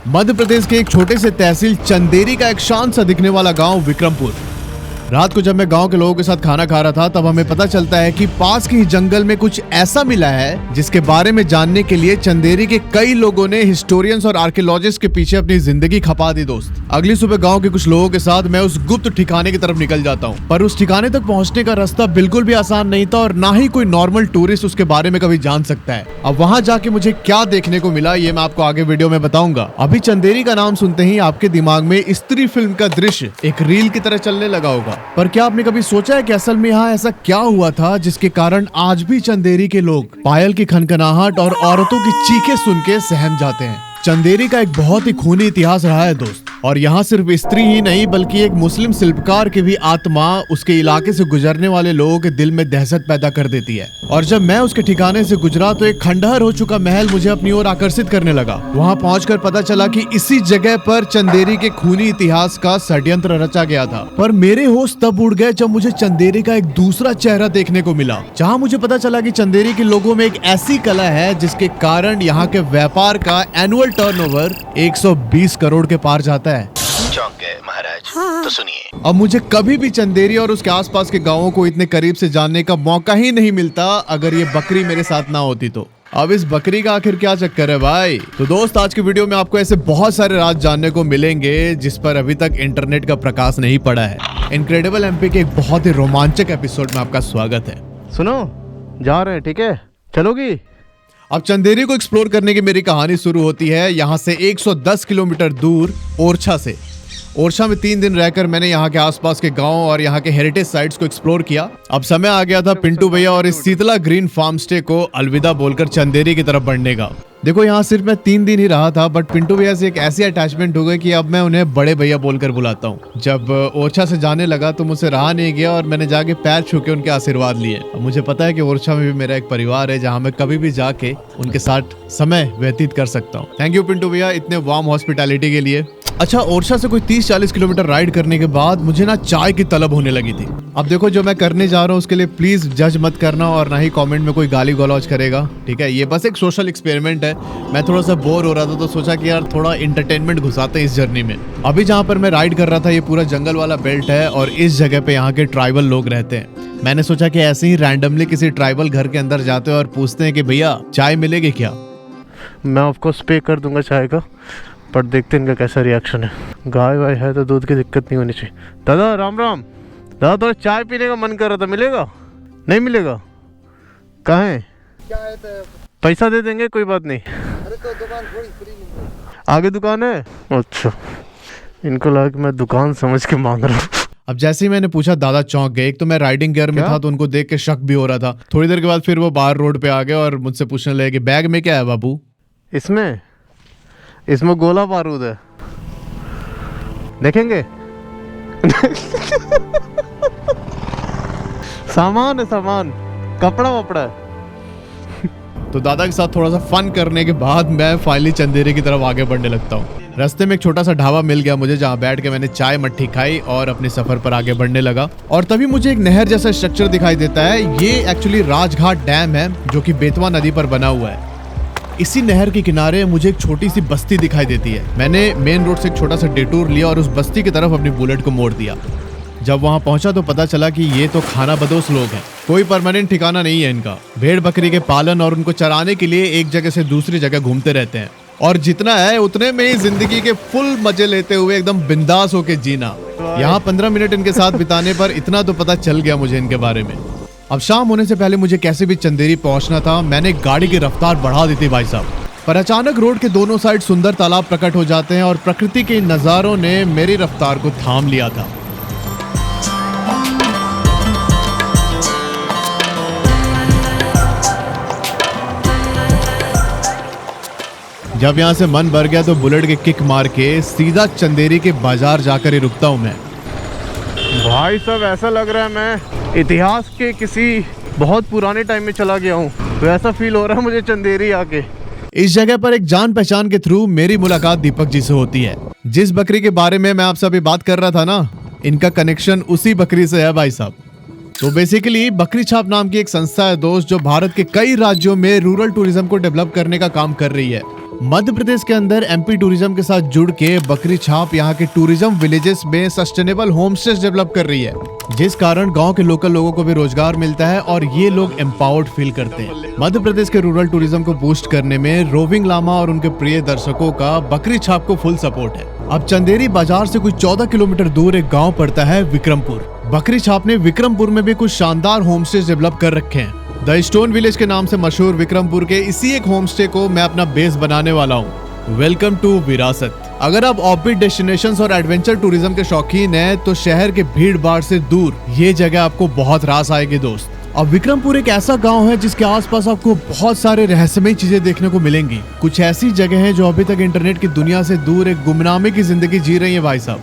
मध्य प्रदेश के एक छोटे से तहसील चंदेरी का एक शांत सा दिखने वाला गांव विक्रमपुर। रात को जब मैं गांव के लोगों के साथ खाना खा रहा था तब हमें पता चलता है कि पास के ही जंगल में कुछ ऐसा मिला है जिसके बारे में जानने के लिए चंदेरी के कई लोगों ने हिस्टोरियंस और आर्कियोलॉजिस्ट के पीछे अपनी जिंदगी खपा दी। दोस्त, अगली सुबह गांव के कुछ लोगों के साथ मैं उस गुप्त ठिकाने की तरफ निकल जाता हूँ, पर उस ठिकाने तक पहुँचने का रास्ता बिल्कुल भी आसान नहीं था और ना ही कोई नॉर्मल टूरिस्ट उसके बारे में कभी जान सकता है। अब वहाँ जाके मुझे क्या देखने को मिला ये मैं आपको आगे वीडियो में बताऊंगा। अभी चंदेरी का नाम सुनते ही आपके दिमाग में स्त्री फिल्म का दृश्य एक रील की तरह चलने लगा होगा, पर क्या आपने कभी सोचा है कि असल में यहाँ ऐसा क्या हुआ था जिसके कारण आज भी चंदेरी के लोग पायल की खनखनाहट और औरतों की चीखें सुन के सहम जाते हैं। चंदेरी का एक बहुत ही खूनी इतिहास रहा है दोस्त, और यहाँ सिर्फ स्त्री ही नहीं बल्कि एक मुस्लिम शिल्पकार की भी आत्मा उसके इलाके से गुजरने वाले लोगों के दिल में दहशत पैदा कर देती है। और जब मैं उसके ठिकाने से गुजरा तो एक खंडहर हो चुका महल मुझे अपनी ओर आकर्षित करने लगा। वहाँ पहुंचकर पता चला कि इसी जगह पर चंदेरी के खूनी इतिहास का षड्यंत्र रचा गया था। पर मेरे होश तब उड़ गए जब मुझे चंदेरी का एक दूसरा चेहरा देखने को मिला, जहाँ मुझे पता चला कि चंदेरी के लोगों में एक ऐसी कला है जिसके कारण यहाँ के व्यापार का एनुअल टर्नओवर 120 करोड़ के पार जाता है। चौंक गए महाराज, तो सुनिए। अब मुझे कभी भी चंदेरी और उसके आसपास के गांवों को इतने करीब से जानने का मौका ही नहीं मिलता अगर ये बकरी मेरे साथ ना होती तो। अब इस बकरी का आखिर क्या चक्कर है भाई? तो दोस्त, आज की वीडियो में आपको ऐसे बहुत सारे राज जानने को मिलेंगे जिस पर अभी तक इंटरनेट का प्रकाश नहीं पड़ा है। इनक्रेडिबल एमपी के एक बहुत ही रोमांचक एपिसोड में आपका स्वागत है। सुनो, जा रहे हैं, ठीक है? चलोगी? अब चंदेरी को एक्सप्लोर करने की मेरी कहानी शुरू होती है यहाँ से 110 किलोमीटर दूर ओरछा से। ओरछा में 3 दिन रहकर मैंने यहाँ के आसपास के गांव और यहाँ के हेरिटेज साइट्स को एक्सप्लोर किया। अब समय आ गया था पिंटू भैया और इस शीतला ग्रीन फार्म स्टे को अलविदा बोलकर चंदेरी की तरफ बढ़ने का। देखो, यहाँ सिर्फ मैं 3 दिन ही रहा था, बट पिंटू भैया से एक ऐसी अटैचमेंट हो गई कि अब मैं उन्हें बड़े भैया बोलकर बुलाता हूँ। जब ओरछा से जाने लगा तो मुझसे रहा नहीं गया और मैंने जाके पैर छू के उनके आशीर्वाद लिए। अब मुझे पता है कि ओरछा में भी मेरा एक परिवार है जहाँ मैं कभी भी जाके उनके साथ समय व्यतीत कर सकता हूँ। थैंक यू पिंटू भैया इतने वार्म हॉस्पिटैलिटी के लिए। अच्छा, ओरछा से कोई 30-40 किलोमीटर राइड करने के बाद मुझे ना चाय की तलब होने लगी थी। अब देखो, जो मैं करने जा रहा हूँ उसके लिए प्लीज जज मत करना और ना ही कमेंट में कोई गाली गलौज करेगा, ठीक है? ये बस एक सोशल एक्सपेरिमेंट है। मैं थोड़ा सा बोर हो रहा था तो सोचा कि यार थोड़ा एंटरटेनमेंट घुसाते हैं इस जर्नी में। अभी जहाँ पर मैं राइड कर रहा था ये पूरा जंगल वाला बेल्ट है और इस जगह पे यहाँ के ट्राइबल लोग रहते हैं। मैंने सोचा कि ऐसे ही रैंडमली किसी ट्राइबल घर के अंदर जाते हैं और पूछते हैं कि भैया चाय मिलेगी क्या? मैं ऑफकोर्स पे कर दूंगा चाय का, पर देखते हैं इनका कैसा रिएक्शन है। गाय वाय है तो दूध की दिक्कत नहीं होनी चाहिए। दादा राम राम। दादा थोड़ा चाय पीने का मन कर रहा था, मिलेगा? नहीं मिलेगा? कहाँ है? पैसा दे देंगे, कोई बात नहीं। अरे तो दुकान थोड़ी फ्री नहीं है। आगे दुकान है? अच्छा, इनको लगा कि मैं दुकान समझ के मांग रहा हूँ। अब जैसे ही मैंने पूछा दादा चौंक गए। एक तो मैं राइडिंग गियर में था तो उनको देख के शक भी हो रहा था। थोड़ी देर के बाद फिर वो बाहर रोड पे आ गए और मुझसे पूछने लगे कि बैग में क्या है बाबू? इसमें गोला बारूद है, देखेंगे? सामान है, सामान, कपड़ा वपड़ा है। तो दादा के साथ थोड़ा सा फन करने के बाद मैं फाइनली चंदेरी की तरफ आगे बढ़ने लगता हूँ। रास्ते में एक छोटा सा ढाबा मिल गया मुझे जहाँ बैठ के मैंने चाय मट्ठी खाई और अपने सफर पर आगे बढ़ने लगा। और तभी मुझे एक नहर जैसा स्ट्रक्चर दिखाई देता है। ये एक्चुअली राजघाट डैम है जो कि बेतवा नदी पर बना हुआ है। इसी नहर के किनारे मुझे एक छोटी सी बस्ती दिखाई देती है। मैंने मेन रोड से एक छोटा सा डिटूर लिया और उस बस्ती की तरफ अपनी बुलेट को मोड़ दिया। जब वहां पहुंचा तो पता चला कि ये तो खाना बदोश लोग हैं, कोई परमानेंट ठिकाना नहीं है इनका। भेड़ बकरी के पालन और उनको चराने के लिए एक जगह से दूसरी जगह घूमते रहते हैं और जितना है उतने में ही जिंदगी के फुल मजे लेते हुए एकदम बिंदास होके जीना। यहाँ 15 मिनट इनके साथ बिताने पर इतना तो पता चल गया मुझे इनके बारे में। अब शाम होने से पहले मुझे कैसे भी चंदेरी पहुंचना था। मैंने गाड़ी की रफ्तार बढ़ा दी थी भाई साहब, पर अचानक रोड के दोनों साइड सुंदर तालाब प्रकट हो जाते हैं और प्रकृति के नजारों ने मेरी रफ्तार को थाम लिया था। जब यहाँ से मन भर गया तो बुलेट के किक मार के सीधा चंदेरी के बाजार जाकर ही रुकता हूँ मैं। भाई साहब, ऐसा लग रहा है मैं इतिहास के किसी बहुत पुराने टाइम में चला गया हूँ। तो ऐसा फील हो रहा है मुझे चंदेरी आके। इस जगह पर एक जान पहचान के थ्रू मेरी मुलाकात दीपक जी से होती है। जिस बकरी के बारे में मैं आपसे अभी बात कर रहा था ना, इनका कनेक्शन उसी बकरी से है भाई साहब। तो बेसिकली बकरी छाप नाम की एक संस्था है दोस्त, जो भारत के कई राज्यों में रूरल टूरिज्म को डेवलप करने का काम कर रही है। मध्य प्रदेश के अंदर एमपी टूरिज्म के साथ जुड़ के बकरी छाप यहाँ के टूरिज्म विलेजेस में सस्टेनेबल होम स्टेज डेवलप कर रही है, जिस कारण गांव के लोकल लोगों को भी रोजगार मिलता है और ये लोग एम्पावर्ड फील करते हैं। मध्य प्रदेश के रूरल टूरिज्म को बूस्ट करने में रोविंग लामा और उनके प्रिय दर्शकों का बकरी छाप को फुल सपोर्ट है। अब चंदेरी बाजार से कुछ 14 किलोमीटर दूर एक गाँव पड़ता है विक्रमपुर। बकरी छाप ने विक्रमपुर में भी कुछ शानदार होम स्टे डेवलप कर रखे हैं। द स्टोन विलेज के नाम से मशहूर विक्रमपुर के इसी एक होम स्टे को मैं अपना बेस बनाने वाला हूँ। वेलकम टू विरासत। अगर आप ऑफबीट डेस्टिनेशंस और एडवेंचर टूरिज्म के शौकीन हैं, तो शहर के भीड़ भाड़ से दूर ये जगह आपको बहुत रास आएगी दोस्त। अब विक्रमपुर एक ऐसा गांव है जिसके आसपास आपको बहुत सारे रहस्यमय चीजें देखने को मिलेंगी। कुछ ऐसी जगह हैं जो अभी तक इंटरनेट की दुनिया से दूर एक गुमनामी की जिंदगी जी रही है भाई साहब।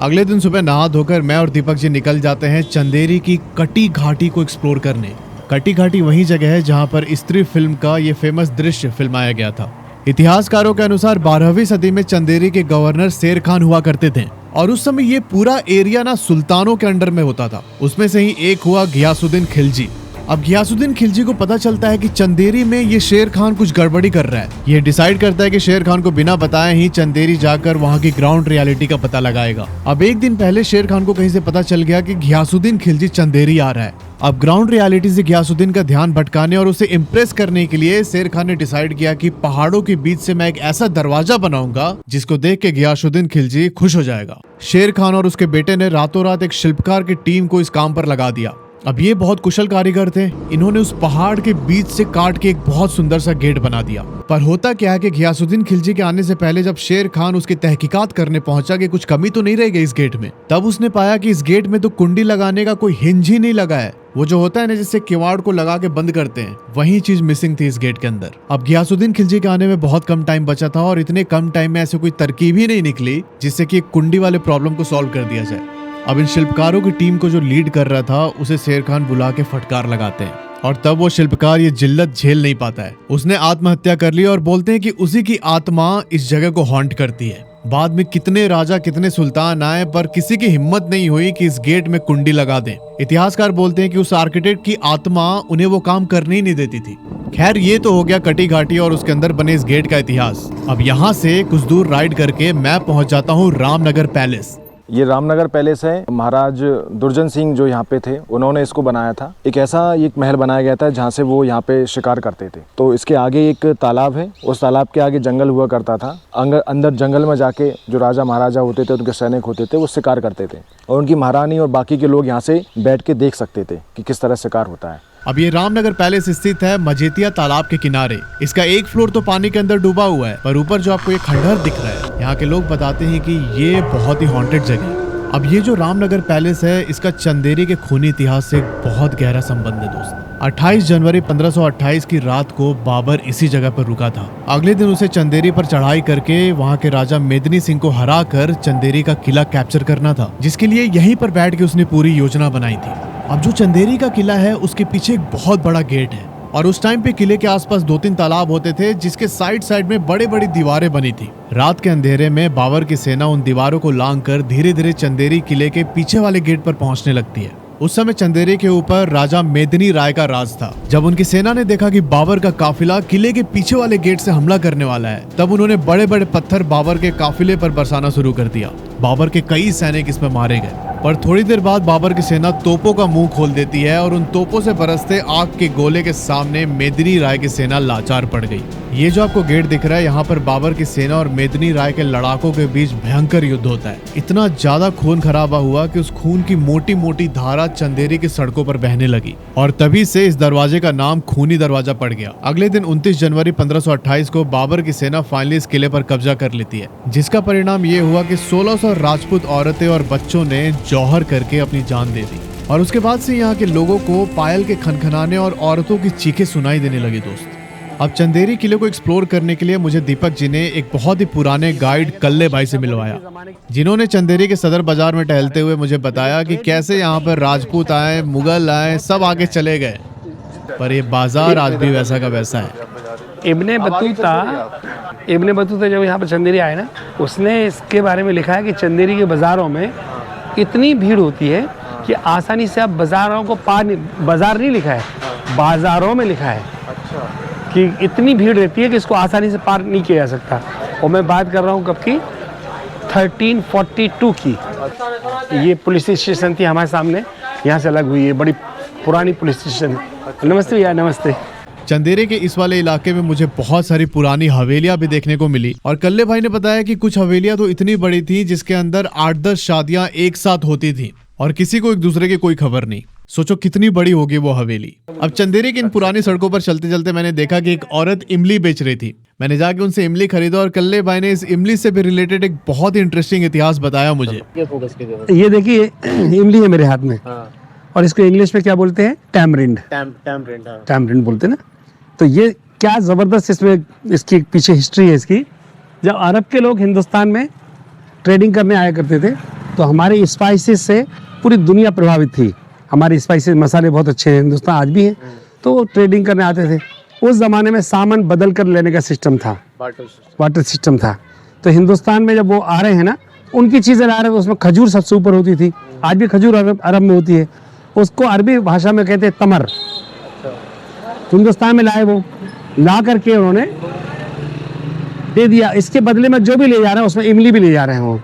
अगले दिन सुबह नहा धोकर मैं और दीपक जी निकल जाते हैं चंदेरी की कटी घाटी को एक्सप्लोर करने। कटी घाटी वही जगह है जहां पर स्त्री फिल्म का ये फेमस दृश्य फिल्माया गया था। इतिहासकारों के अनुसार 12वीं सदी में चंदेरी के गवर्नर शेर खान हुआ करते थे और उस समय ये पूरा एरिया ना सुल्तानों के अंडर में होता था। उसमें से ही एक हुआ घियासुद्दीन खिलजी। अब घियासुद्दीन खिलजी को पता चलता है कि चंदेरी में ये शेर खान कुछ गड़बड़ी कर रहा है। ये डिसाइड करता है कि शेर खान को बिना बताए ही चंदेरी जाकर वहाँ की ग्राउंड रियलिटी का पता लगाएगा। अब एक दिन पहले शेर खान को कहीं से पता चल गया कि घियासुद्दीन खिलजी चंदेरी आ रहा है। अब ग्राउंड रियलिटी से घियासुद्दीन का ध्यान भटकाने और उसे इम्प्रेस करने के लिए शेर खान ने डिसाइड किया कि पहाड़ों के बीच से मैं एक ऐसा दरवाजा बनाऊंगा जिसको देख के घियासुद्दीन खिलजी खुश हो जाएगा। शेर खान और उसके बेटे ने रातों रात एक शिल्पकार की टीम को इस काम पर लगा दिया। अब ये बहुत कुशल कारीगर थे। इन्होंने उस पहाड़ के बीच से काट के एक बहुत सुंदर सा गेट बना दिया। पर होता क्या है कि घियासुद्दीन खिलजी के आने से पहले जब शेर खान उसकी तहकीकात करने पहुंचा कि कुछ कमी तो नहीं रह गई इस गेट में, तब उसने पाया कि इस गेट में तो कुंडी लगाने का कोई हिंज ही नहीं लगा है। वो जो होता है ना जिससे किवाड़ को लगा के बंद करते हैं, वही चीज मिसिंग थी इस गेट के अंदर। अब घियासुद्दीन खिलजी के आने में बहुत कम टाइम बचा था और इतने कम टाइम में ऐसे कोई तरकीब ही नहीं निकली जिससे कि कुंडी वाले प्रॉब्लम को सॉल्व कर दिया जाए। अब इन शिल्पकारों की टीम को जो लीड कर रहा था उसे शेर खान बुला के फटकार लगाते हैं और तब वो शिल्पकार ये जिल्लत झेल नहीं पाता है। उसने आत्महत्या कर ली और बोलते हैं कि उसी की आत्मा इस जगह को हॉन्ट करती है। बाद में कितने राजा कितने सुल्तान आए पर किसी की हिम्मत नहीं हुई कि इस गेट में कुंडी लगा दें। इतिहासकार बोलते हैं कि उस आर्किटेक्ट की आत्मा उन्हें वो काम करने ही नहीं देती थी। खैर ये तो हो गया कटी घाटी और उसके अंदर बने इस गेट का इतिहास। अब यहाँ से कुछ दूर राइड करके मैं पहुंच जाता हूँ रामनगर पैलेस। ये रामनगर पैलेस है। महाराज दुर्जन सिंह जो यहाँ पे थे उन्होंने इसको बनाया था। एक ऐसा एक महल बनाया गया था जहाँ से वो यहाँ पे शिकार करते थे। तो इसके आगे एक तालाब है, उस तालाब के आगे जंगल हुआ करता था। अंदर जंगल में जाके जो राजा महाराजा होते थे, उनके सैनिक होते थे, वो शिकार करते थे और उनकी महारानी और बाकी के लोग यहाँ से बैठ के देख सकते थे कि किस तरह शिकार होता है। अब ये रामनगर पैलेस स्थित है मजेतिया तालाब के किनारे। इसका एक फ्लोर तो पानी के अंदर डूबा हुआ है, पर ऊपर जो आपको ये खंडहर दिख रहा है, यहाँ के लोग बताते हैं कि ये बहुत ही हॉन्टेड जगह है। अब ये जो रामनगर पैलेस है, इसका चंदेरी के खूनी इतिहास से बहुत गहरा संबंध है दोस्त। 28 जनवरी 1528 की रात को बाबर इसी जगह पर रुका था। अगले दिन उसे चंदेरी पर चढ़ाई करके वहाँ के राजा मेदिनी सिंह को हरा कर चंदेरी का किला कैप्चर करना था, जिसके लिए यहीं पर बैठ के उसने पूरी योजना बनाई थी। अब जो चंदेरी का किला है उसके पीछे एक बहुत बड़ा गेट है और उस टाइम पे किले के आसपास 2-3 तालाब होते थे जिसके साइड साइड में बड़ी बड़ी दीवारें बनी थी। रात के अंधेरे में बाबर की सेना उन दीवारों को लांग कर धीरे धीरे चंदेरी किले के पीछे वाले गेट पर पहुंचने लगती है। उस समय चंदेरी के ऊपर राजा मेदिनी राय का राज था। जब उनकी सेना ने देखा कि बाबर का काफिला किले के पीछे वाले गेट से हमला करने वाला है, तब उन्होंने बड़े बड़े पत्थर बाबर के काफिले पर बरसाना शुरू कर दिया। बाबर के कई सैनिक इसमें मारे गए, पर थोड़ी देर बाद बाबर की सेना तोपों का मुंह खोल देती है और उन तोपों से बरसते आग के गोले के सामने मेदिनी राय की सेना लाचार पड़ गई। ये जो आपको गेट दिख रहा है, यहाँ पर बाबर की सेना और मेदिनी राय के लड़ाकों के बीच भयंकर युद्ध होता है। इतना ज्यादा खून खराबा हुआ कि उस खून की मोटी मोटी धारा चंदेरी की सड़कों पर बहने लगी और तभी से इस दरवाजे का नाम खूनी दरवाजा पड़ गया। अगले दिन 29 जनवरी 1528 को बाबर की सेना फाइनली इस किले पर कब्जा कर लेती है, जिसका परिणाम ये हुआ कि 1600 राजपूत औरतें और बच्चों ने जौहर करके अपनी जान दे दी। और उसके बाद से यहाँ के लोगों को पायल के खनखनाने और औरतों की चीखें सुनाई देने लगी दोस्त। अब चंदेरी किले को एक्सप्लोर करने के लिए मुझे दीपक जी ने एक बहुत ही पुराने गाइड कल्ले भाई से मिलवाया, जिन्होंने चंदेरी के सदर बाजार में टहलते हुए मुझे बताया कि कैसे यहाँ पर राजपूत आए, मुगल आए, सब आगे चले गए, पर ये बाजार आज भी वैसा का वैसा है। इब्ने बतूता जब यहाँ पर चंदेरी आए ना, उसने इसके बारे में लिखा है कि चंदेरी के बाजारों में इतनी भीड़ होती है कि आसानी से आप बाजारों को बाजार नहीं लिखा है, बाजारों में लिखा है कि इतनी भीड़ रहती है कि इसको आसानी से पार नहीं किया जा सकता। और मैं बात कर रहा हूँ कब की, 1342 की। ये पुलिस स्टेशन थी हमारे सामने, यहाँ से अलग हुई है, बड़ी पुरानी पुलिस स्टेशन। नमस्ते भैया, नमस्ते। चंदेरी के इस वाले इलाके में मुझे बहुत सारी पुरानी हवेलियां भी देखने को मिली और कल्ले भाई ने बताया कि कुछ हवेलियां तो इतनी बड़ी थी जिसके अंदर 8-10 शादियां एक साथ होती थी और किसी को एक दूसरे की कोई खबर नहीं। सोचो कितनी बड़ी होगी वो हवेली। अब चंदेरी की इन पुरानी सड़कों पर चलते चलते मैंने देखा कि एक औरत इमली बेच रही थी। मैंने जाके उनसे इमली खरीदा और कल्ले भाई ने इस इमली से भी रिलेटेड एक बहुत ही इंटरेस्टिंग इतिहास बताया मुझे। ये देखिए इमली है मेरे हाथ में, और इसको इंग्लिश में क्या बोलते हैं? टैमरिंड। टैमरिंड बोलते हैं ना। तो ये क्या ज़बरदस्त इसमें इसकी पीछे हिस्ट्री है इसकी। जब अरब के लोग हिंदुस्तान में ट्रेडिंग करने आया करते थे तो हमारे स्पाइसेस से पूरी दुनिया प्रभावित थी। हमारे स्पाइसेस मसाले बहुत अच्छे हैं, हिंदुस्तान आज भी हैं, तो वो ट्रेडिंग करने आते थे। उस ज़माने में सामान बदल कर लेने का सिस्टम था, वाटर सिस्टम था। तो हिंदुस्तान में जब वो आ रहे हैं ना, उनकी चीज़ें ला रहे हैं, उसमें खजूर सबसे ऊपर होती थी। आज भी खजूर अरब में होती है, उसको अरबी भाषा में कहते हैं तमर। हिंदुस्तान में लाए, वो ला करके उन्होंने दे दिया। इसके बदले में जो भी ले जा रहे हैं उसमें इमली भी ले जा रहे हैं वो।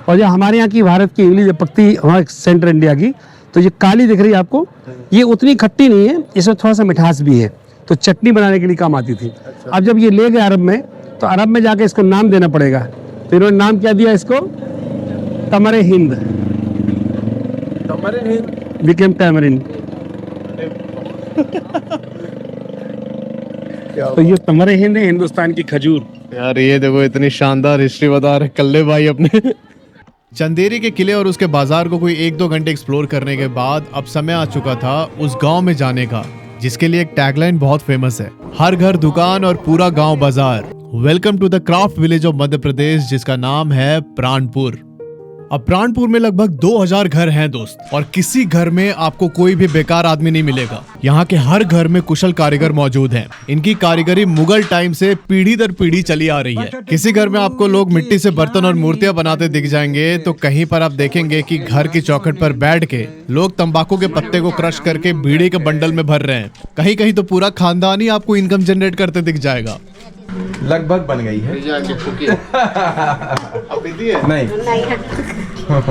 और जो हमारे यहाँ की भारत की इमली जब पकती हमारे सेंट्रल इंडिया की, तो ये काली दिख रही है आपको, ये उतनी खट्टी नहीं है, इसमें थोड़ा सा मिठास भी है, तो चटनी बनाने के लिए काम आती थी। अब जब ये ले गए अरब में, तो अरब में जाके इसको नाम देना पड़ेगा। तो इन्होंने नाम क्या दिया इसको? तमरे हिंद। Became tamarind. तो ये तमरे हिंद है, हिंदुस्तान की खजूर। यार ये देखो इतनी शानदार हिस्ट्री बता रहे कल्ले भाई अपने। चंदेरी के किले और उसके बाजार को कोई 1-2 घंटे एक्सप्लोर करने के बाद अब समय आ चुका था उस गांव में जाने का, जिसके लिए एक टैगलाइन बहुत फेमस है, हर घर दुकान और पूरा गांव बाजार। Welcome to the craft village of Madhya Pradesh, जिसका नाम है प्राणपुर। अब प्राणपुर में लगभग 2000 घर हैं दोस्त, और किसी घर में आपको कोई भी बेकार आदमी नहीं मिलेगा। यहाँ के हर घर में कुशल कारीगर मौजूद हैं। इनकी कारीगरी मुगल टाइम से पीढ़ी दर पीढ़ी चली आ रही है। किसी घर में आपको लोग मिट्टी से बर्तन और मूर्तियां बनाते दिख जाएंगे, तो कहीं पर आप देखेंगे कि घर की चौखट पर बैठ के लोग तंबाकू के पत्ते को क्रश करके बीड़ी के बंडल में भर रहे हैं। कहीं कहीं तो पूरा खानदान ही आपको इनकम जनरेट करते दिख जाएगा। लगभग बन गई है। नहीं।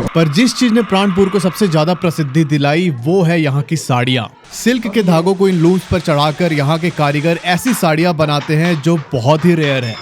पर जिस चीज ने प्राणपुर को सबसे ज्यादा प्रसिद्धि दिलाई वो है यहाँ की साड़ियाँ। सिल्क के धागों को इन लूम्स पर चढ़ाकर यहाँ के कारीगर ऐसी साड़ियाँ बनाते हैं जो बहुत ही रेयर है।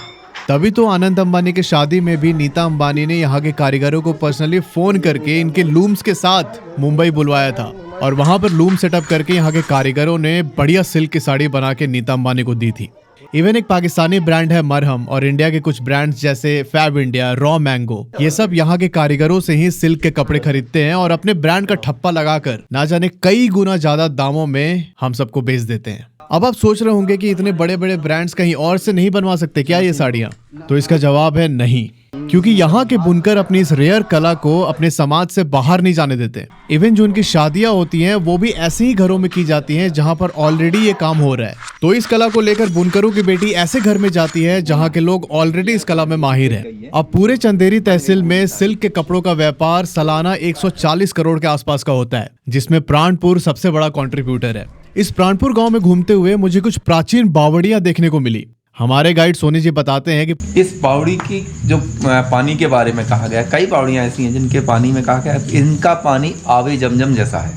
तभी तो आनंद अंबानी के शादी में भी नीता अंबानी ने यहाँ के कारीगरों को पर्सनली फोन करके इनके लूम्स के साथ मुंबई बुलवाया था, और वहां पर लूम सेटअप करके यहाँ के कारीगरों ने बढ़िया सिल्क की साड़ी बना के नीता अंबानी को दी थी। इवन एक पाकिस्तानी ब्रांड है मरहम, और इंडिया के कुछ ब्रांड्स जैसे फैब इंडिया, रॉ मैंगो, ये सब यहाँ के कारीगरों से ही सिल्क के कपड़े खरीदते हैं और अपने ब्रांड का ठप्पा लगाकर ना जाने कई गुना ज्यादा दामों में हम सबको बेच देते हैं। अब आप सोच रहे होंगे कि इतने बड़े बड़े ब्रांड्स कहीं और से नहीं बनवा सकते क्या ये साड़ियाँ? तो इसका जवाब है नहीं, क्योंकि यहाँ के बुनकर अपनी इस रेयर कला को अपने समाज से बाहर नहीं जाने देते। इवन जो उनकी शादियां होती हैं वो भी ऐसे ही घरों में की जाती हैं जहाँ पर ऑलरेडी ये काम हो रहा है। तो इस कला को लेकर बुनकरों की बेटी ऐसे घर में जाती है जहाँ के लोग ऑलरेडी इस कला में माहिर हैं। अब पूरे चंदेरी तहसील में सिल्क के कपड़ों का व्यापार सालाना 140 करोड़ के आसपास का होता है, जिसमें प्राणपुर सबसे बड़ा कॉन्ट्रीब्यूटर है। इस प्राणपुर गाँव में घूमते हुए मुझे कुछ प्राचीन बावड़ियां देखने को मिली। हमारे गाइड सोनी जी बताते हैं कि इस बावड़ी की जो पानी के बारे में कहा गया है, कई बावड़ियाँ ऐसी हैं जिनके पानी में कहा गया है इनका पानी आवे जमजम जैसा है।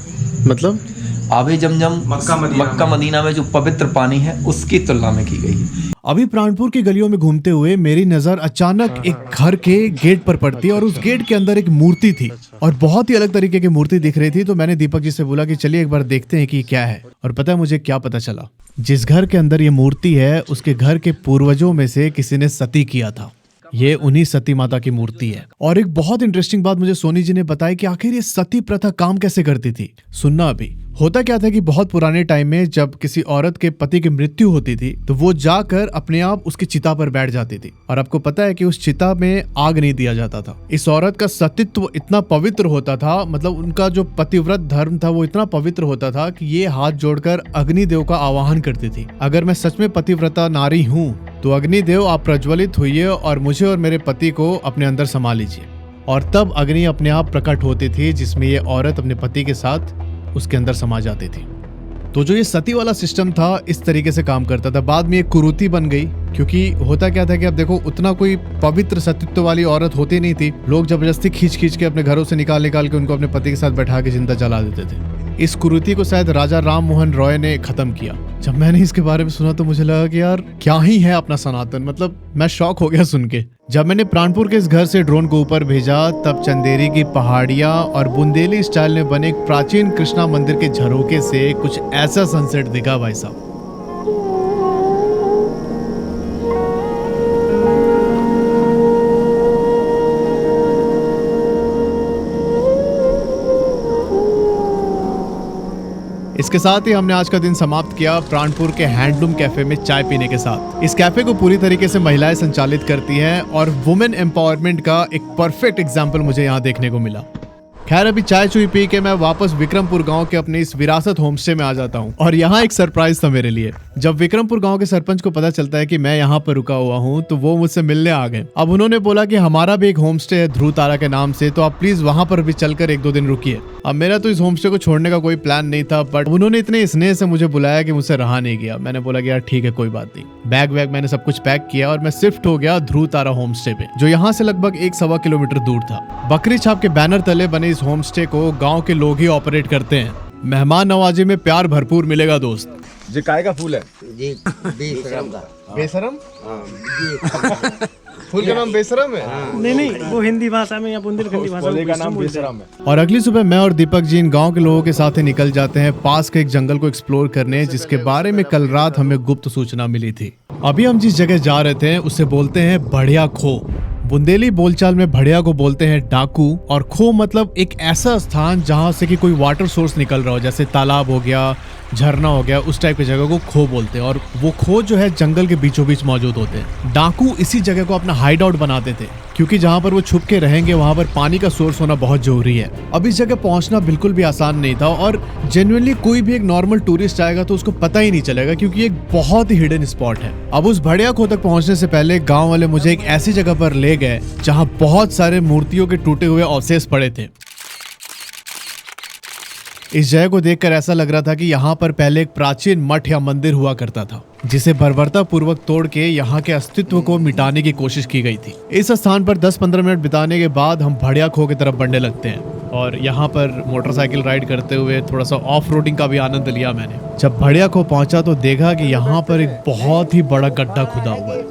मतलब आवे जमजम मक्का मदीना में जो पवित्र पानी है उसकी तुलना में की गई है। अभी प्राणपुर की गलियों में घूमते हुए मेरी नजर अचानक एक घर के गेट पर पड़ती है, और उस गेट के अंदर एक मूर्ति थी और बहुत ही अलग तरीके की मूर्ति दिख रही थी। तो मैंने दीपक जी से बोला कि चलिए एक बार देखते हैं कि क्या है। और पता है मुझे क्या पता चला? जिस घर के अंदर ये मूर्ति है उसके घर के पूर्वजों में से किसी ने सती किया था। ये उन्हीं सती माता की मूर्ति है। और एक बहुत इंटरेस्टिंग बात मुझे सोनी जी ने बताई कि आखिर ये सती प्रथा काम कैसे करती थी। सुनना अभी। होता क्या था कि बहुत पुराने टाइम में जब किसी औरत के पति की मृत्यु होती थी तो वो जाकर अपने आप उसकी चिता पर बैठ जाती थी, और आपको पता है कि उस चिता में आग नहीं दिया जाता था। इस औरत का सतीत्व इतना पवित्र होता था, मतलब उनका जो पतिव्रत धर्म था वो इतना पवित्र होता था कि ये हाथ जोड़कर अग्निदेव का आवाहन करती थी, अगर मैं सच में पतिव्रता नारी हूँ तो अग्निदेव आप प्रज्वलित होइए और मुझे और मेरे पति को अपने अंदर समा लीजिए। और तब अग्नि अपने आप प्रकट होती थी, जिसमें ये औरत अपने पति के साथ उसके अंदर समा जाती थी। तो जो ये सती वाला सिस्टम था इस तरीके से काम करता था। बाद में ये कुरीति बन गई, क्योंकि होता क्या था कि अब देखो उतना कोई पवित्र सतीत्व वाली औरत होती नहीं थी। लोग जबरदस्ती खींच के अपने घरों से निकाल के उनको अपने पति के साथ बैठा के जिंदा जला देते थे। इस कुरीति को शायद राजा राम मोहन रॉय ने खत्म किया। जब मैंने इसके बारे में सुना तो मुझे लगा कि यार क्या ही है अपना सनातन, मतलब मैं शॉक हो गया सुन के। जब मैंने प्राणपुर के इस घर से ड्रोन को ऊपर भेजा तब चंदेरी की पहाड़ियां और बुंदेली स्टाइल में बने एक प्राचीन कृष्णा मंदिर के झरोके से कुछ ऐसा सनसेट दिखा भाई साहब। इसके साथ ही हमने आज का दिन समाप्त किया प्राणपुर के हैंडलूम कैफे में चाय पीने के साथ। इस कैफे को पूरी तरीके से महिलाएं संचालित करती हैं और वुमेन एम्पावरमेंट का एक परफेक्ट एग्जाम्पल मुझे यहाँ देखने को मिला। खैर अभी चाय चुई पी के मैं वापस विक्रमपुर गांव के अपने इस विरासत होमस्टे में आ जाता हूं। और यहाँ एक सरप्राइज था मेरे लिए। जब विक्रमपुर गांव के सरपंच को पता चलता है कि मैं यहाँ पर रुका हुआ हूँ तो वो मुझसे मिलने आ गए। अब उन्होंने बोला कि हमारा भी एक होमस्टे है ध्रुव तारा के नाम से, तो आप प्लीज वहां पर भी चलकर 1-2 दिन रुकिए। अब मेरा तो इस होमस्टे को छोड़ने का कोई प्लान नहीं था, बट उन्होंने इतने स्नेह से मुझे बुलाया कि मुझसे रहा नहीं गया। मैंने बोला कि यार ठीक है कोई बात नहीं। बैग वैग मैंने सब कुछ पैक किया और मैं शिफ्ट हो गया ध्रुव तारा होमस्टे पे, जो यहाँ से लगभग 1-1.25 किलोमीटर दूर था। बकरी छाप के बैनर तले बने इस होमस्टे को गांव के लोग ही ऑपरेट करते हैं। मेहमान नवाजी में प्यार भरपूर मिलेगा दोस्त। ये काय का फूल है? जी बेशरम का। बेशरम? फूल का नाम बेशरम है? नहीं वो हिंदी भाषा में या बुंदेलखंडी भाषा में का नाम बेशरम है। और अगली सुबह मैं और दीपक जी इन गांव के लोगों के साथ ही निकल जाते हैं पास के एक जंगल को एक्सप्लोर करने, जिसके बारे में कल रात हमें गुप्त सूचना मिली थी। अभी हम जिस जगह जा रहे थे उसे बोलते हैं बढ़िया खो। बुंदेली बोलचाल में बढ़िया को बोलते हैं डाकू, और खो मतलब एक ऐसा स्थान जहां से कि कोई वाटर सोर्स निकल रहा हो, जैसे तालाब हो गया, झरना हो गया, उस टाइप की जगह को खो बोलते हैं। और वो खो जो है जंगल के बीचों बीच मौजूद होते हैं। डाकू इसी जगह को अपना हाइड आउट बनाते थे, क्योंकि जहां पर वो छुप के रहेंगे वहां पर पानी का सोर्स होना बहुत जरूरी है। अब इस जगह पहुंचना बिल्कुल भी आसान नहीं था, और जेन्युइनली कोई भी एक नॉर्मल टूरिस्ट आएगा तो उसको पता ही नहीं चलेगा, क्योंकि ये एक बहुत ही हिडन स्पॉट है। अब उस बढ़िया खो तक पहुंचने से पहले गांव वाले मुझे एक ऐसी जगह पर ले गए जहां बहुत सारे मूर्तियों के टूटे हुए अवशेष पड़े थे। इस जगह को देखकर ऐसा लग रहा था कि यहाँ पर पहले एक प्राचीन मठ या मंदिर हुआ करता था, जिसे बर्बरता पूर्वक तोड़ के यहाँ के अस्तित्व को मिटाने की कोशिश की गई थी। इस स्थान पर 10-15 मिनट बिताने के बाद हम बढ़िया खो की तरफ बढ़ने लगते हैं, और यहाँ पर मोटरसाइकिल राइड करते हुए थोड़ा सा ऑफ रोडिंग का भी आनंद लिया मैंने। जब बढ़िया खो पहुंचा तो देखा कि यहाँ पर एक बहुत ही बड़ा गड्ढा खुदा हुआ है।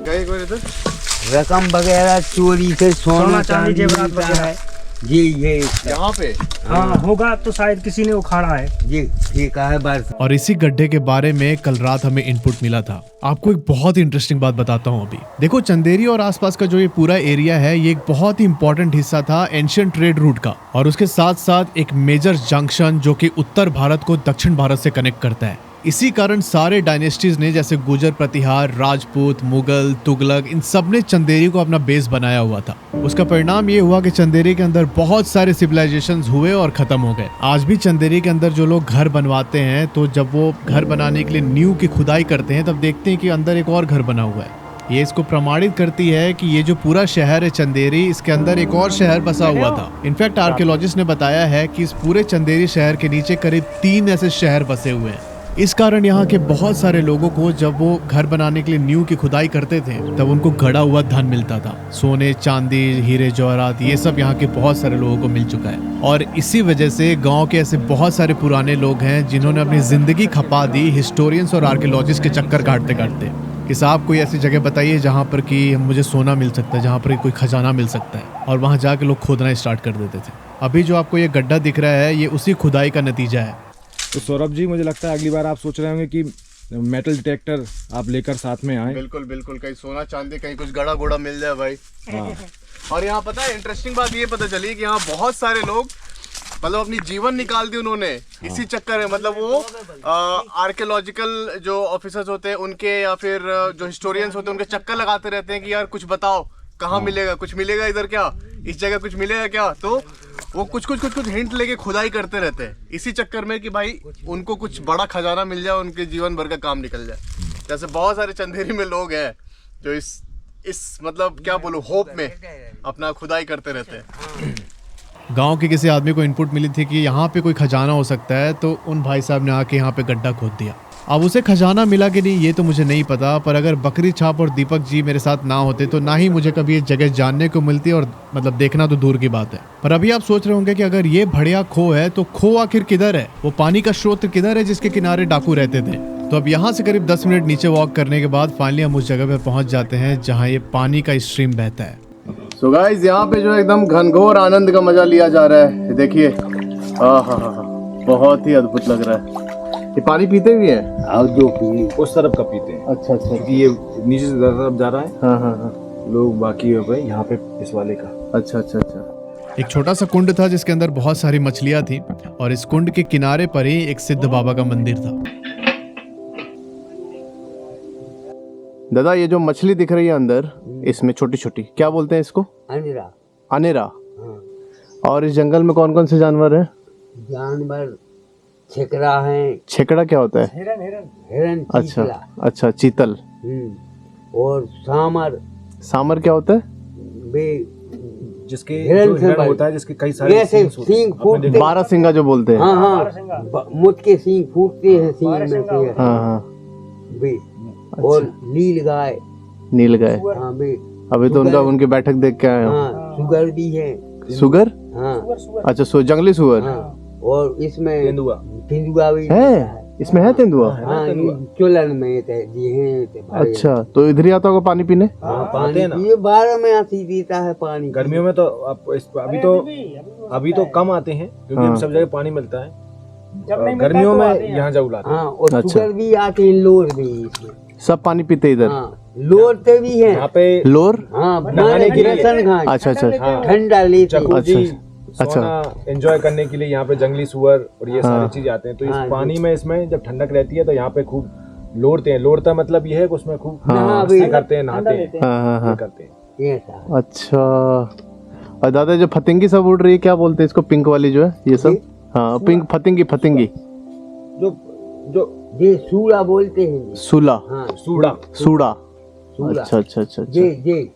रकम वगैरह चोरी से सोना चांदी जेवरात वगैरह है जी। ये यहाँ पे हाँ होगा तो शायद किसी ने उखाड़ा है जी, ठीक है बस। और इसी गड्ढे के बारे में कल रात हमें इनपुट मिला था। आपको एक बहुत ही इंटरेस्टिंग बात बताता हूँ अभी। देखो चंदेरी और आसपास का जो ये पूरा एरिया है, ये एक बहुत ही इंपॉर्टेंट हिस्सा था एंशिएंट ट्रेड रूट का, और उसके साथ साथ एक मेजर जंक्शन जो कि उत्तर भारत को दक्षिण भारत से कनेक्ट करता है। इसी कारण सारे डायनेस्टीज ने, जैसे गुजर प्रतिहार, राजपूत, मुगल, तुगलक, इन सब ने चंदेरी को अपना बेस बनाया हुआ था। उसका परिणाम ये हुआ कि चंदेरी के अंदर बहुत सारे सिविलाइजेशंस हुए और खत्म हो गए। आज भी चंदेरी के अंदर जो लोग घर बनवाते हैं, तो जब वो घर बनाने के लिए नींव की खुदाई करते हैं तब देखते हैं कि अंदर एक और घर बना हुआ है। ये इसको प्रमाणित करती है कि ये जो पूरा शहर है चंदेरी, इसके अंदर एक और शहर बसा हुआ था। इनफैक्ट आर्कियोलॉजिस्ट ने बताया है कि इस पूरे चंदेरी शहर के नीचे करीब 3 ऐसे शहर बसे हुए हैं। इस कारण यहाँ के बहुत सारे लोगों को जब वो घर बनाने के लिए नींव की खुदाई करते थे तब उनको गड़ा हुआ धन मिलता था। सोने, चांदी, हीरे जवाहरात, ये सब यहाँ के बहुत सारे लोगों को मिल चुका है। और इसी वजह से गांव के ऐसे बहुत सारे पुराने लोग हैं जिन्होंने अपनी जिंदगी खपा दी हिस्टोरियंस और आर्कियोलॉजिस्ट के चक्कर काटते काटते कि साहब कोई ऐसी जगह बताइए जहाँ पर कि मुझे सोना मिल सकता है, जहाँ पर कोई खजाना मिल सकता है, और वहाँ जाके लोग खोदना स्टार्ट कर देते थे। अभी जो आपको ये गड्ढा दिख रहा है, ये उसी खुदाई का नतीजा है। तो सौरभ जी, मुझे लगता है अगली बार आप सोच रहे होंगे कि मेटल डिटेक्टर आप लेकर साथ में आए। बिल्कुल बिल्कुल, कहीं सोना चांदी, कहीं कुछ गड़ा गोड़ा मिल जाए भाई। हाँ। और यहाँ पता है इंटरेस्टिंग बात ये पता चली कि यहाँ बहुत सारे लोग मतलब अपनी जीवन निकाल दी उन्होंने इसी चक्कर में। मतलब वो आर्कियोलॉजिकल जो ऑफिसर्स होते हैं उनके, या फिर जो हिस्टोरियंस होते हैं उनके चक्कर लगाते रहते हैं कि यार कुछ बताओ कहाँ मिलेगा, कुछ मिलेगा इधर क्या, इस जगह कुछ मिलेगा क्या। तो वो कुछ हिंट लेके खुदाई करते रहते हैं इसी चक्कर में कि भाई उनको कुछ बड़ा खजाना मिल जाए, उनके जीवन भर का काम निकल जाए। जैसे बहुत सारे चंदेरी में लोग हैं जो इस मतलब क्या बोलूं होप में अपना खुदाई करते रहते हैं। गांव के किसी आदमी को इनपुट मिली थी कि यहाँ पे कोई खजाना हो सकता है, तो उन भाई साहब ने आके यहाँ पे गड्ढा खोद दिया। अब उसे खजाना मिला कि नहीं ये तो मुझे नहीं पता, पर अगर बकरी छाप और दीपक जी मेरे साथ ना होते तो ना ही मुझे कभी ये जगह जानने को मिलती और मतलब देखना तो दूर की बात है। पर अभी आप सोच रहे होंगे कि अगर ये बढ़िया खो है तो खो आखिर किधर है, वो पानी का स्रोत किधर है जिसके किनारे डाकू रहते थे। तो अब यहाँ से करीब 10 मिनट नीचे वॉक करने के बाद फाइनली हम उस जगह पर पहुंच जाते हैं जहाँ ये पानी का स्ट्रीम बहता है। सो गाइस, यहाँ पे जो एकदम घनघोर आनंद का मजा लिया जा रहा है। देखिए, बहुत ही अद्भुत लग रहा है। ये पानी पीते भी हैं? और जो पी उस तरफ का पीते हैं। अच्छा अच्छा, क्योंकि ये नीचे से तरफ जा रहा है। हाँ हाँ हाँ, लोग बाकी हो गए यहाँ पे इस वाले का। अच्छा अच्छा अच्छा। एक छोटा सा कुंड था जिसके अंदर बहुत सारी मछलियां थी और इस कुंड के किनारे पर ही एक सिद्ध बाबा का मंदिर था। दादा, ये जो मछली दिख रही है अंदर, इसमें छोटी छोटी, क्या बोलते हैं इसको? अनेरा। अनेरा। हाँ। और इस जंगल में कौन कौन से जानवर हैं? जानवर छेकड़ा है। छेकड़ा क्या होता है? हिरन। अच्छा अच्छा, चीतल। और सामर। सामर क्या होता है? वे जिसके हिरन जो हिरन होता है, जिसके कई सारे ऐसे सींग फूटते। 12 सिंगा जो बोलते हैं। हाँ हाँ, मुझ के सींग फूटते हैं, सींग में से। हाँ हाँ। वे और नील गाय। नील गाय। हाँ वे। अभी तो उनकी बैठक देख के आए हो। हाँ, सुगर भी है। सुगर? हाँ। अच्छा, जंगली सुअर। हाँ। और इसमें तेंदुआ भी है। इसमें है तेंदुआ? हाँ, चोलन में ये अच्छा, तो इधर ही आता होगा पानी पीने? हाँ, पानी ये 12 में आती देता है पानी। गर्मियों में तो अभी तो कम आते हैं क्योंकि हाँ। सब जगह पानी मिलता है। गर्मियों में यहाँ जरूर आते हैं। हाँ, और अच्छा। सुगर भी आते हैं, लोर भी इसमें। सब पानी पीते इधर? हाँ, लोरते भी है यहाँ पे। लोर? हाँ, नहाने के लिए। अच्छा अच्छा ठंडा लेते हैं। जकूजी, अच्छा। सोना एंजॉय करने के लिए यहाँ पे जंगली सुअर और ये सारी चीजें आते हैं। तो इस हाँ, पानी में इसमें जब ठंडक रहती है तो यहाँ पे खूब लोड़ते हैं। लोड़ता मतलब ये है कि उसमें खूब हाँ, मस्ती करते हैं, नहाते हैं, हाँ हाँ ये करते हैं। ऐसा। अच्छा। और दादा, जो फतिंगी सब उड़ रही है, क्या बोलते हैं इसको? पिंक वाली जो है ये सब? हाँ, पिंक फतिंगी। जो ये सूड़ा बोलते हैं। सूला? हाँ, सूड़ा। सूड़ा। सूड़ा। अच्छा अच्छा अच्छा। ये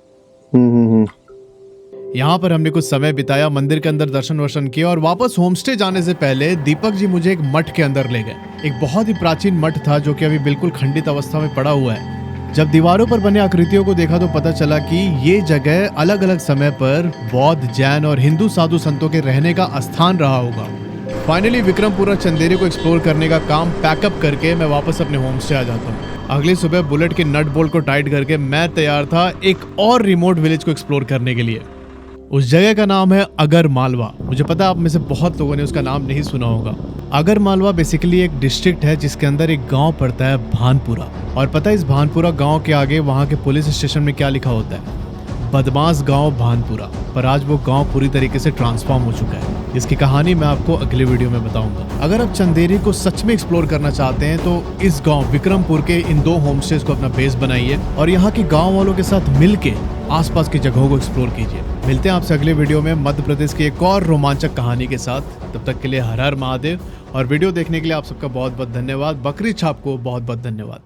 यहाँ पर हमने कुछ समय बिताया, मंदिर के अंदर दर्शन वर्शन किए और वापस होमस्टे जाने से पहले दीपक जी मुझे एक मठ के अंदर ले गए। एक बहुत ही प्राचीन मठ था जो कि अभी बिल्कुल खंडित अवस्था में पड़ा हुआ है। जब दीवारों पर बने आकृतियों को देखा तो पता चला कि ये जगह अलग अलग समय पर बौद्ध, जैन और हिंदू साधु संतों के रहने का स्थान रहा होगा। फाइनली विक्रमपुरा चंदेरी को एक्सप्लोर करने का काम पैकअप करके मैं वापस अपने होम से आ जाता हूँ। अगली सुबह बुलेट के नट बोल्ट को टाइट करके मैं तैयार था एक और रिमोट विलेज को एक्सप्लोर करने के लिए। उस जगह का नाम है अगर मालवा। मुझे पता है आप में से बहुत लोगों ने उसका नाम नहीं सुना होगा। अगर मालवा बेसिकली एक डिस्ट्रिक्ट है जिसके अंदर एक गांव पड़ता है भानपुरा। और पता है इस भानपुरा गांव के आगे वहां के पुलिस स्टेशन में क्या लिखा होता है? बदमाश गांव भानपुरा। पर आज वो गांव पूरी तरीके से ट्रांसफॉर्म हो चुका है। इसकी कहानी मैं आपको अगले वीडियो में बताऊंगा। अगर आप चंदेरी को सच में एक्सप्लोर करना चाहते हैं तो इस गांव विक्रमपुर के इन 2 होमस्टेज को अपना बेस बनाइए और यहाँ के गांव वालों के साथ मिलके आसपास की जगहों को एक्सप्लोर कीजिए। मिलते हैं आपसे अगले वीडियो में मध्य प्रदेश की एक और रोमांचक कहानी के साथ। तब तक के लिए हर हर महादेव। और वीडियो देखने के लिए आप सबका बहुत बहुत धन्यवाद। बकरी छाप को बहुत बहुत धन्यवाद।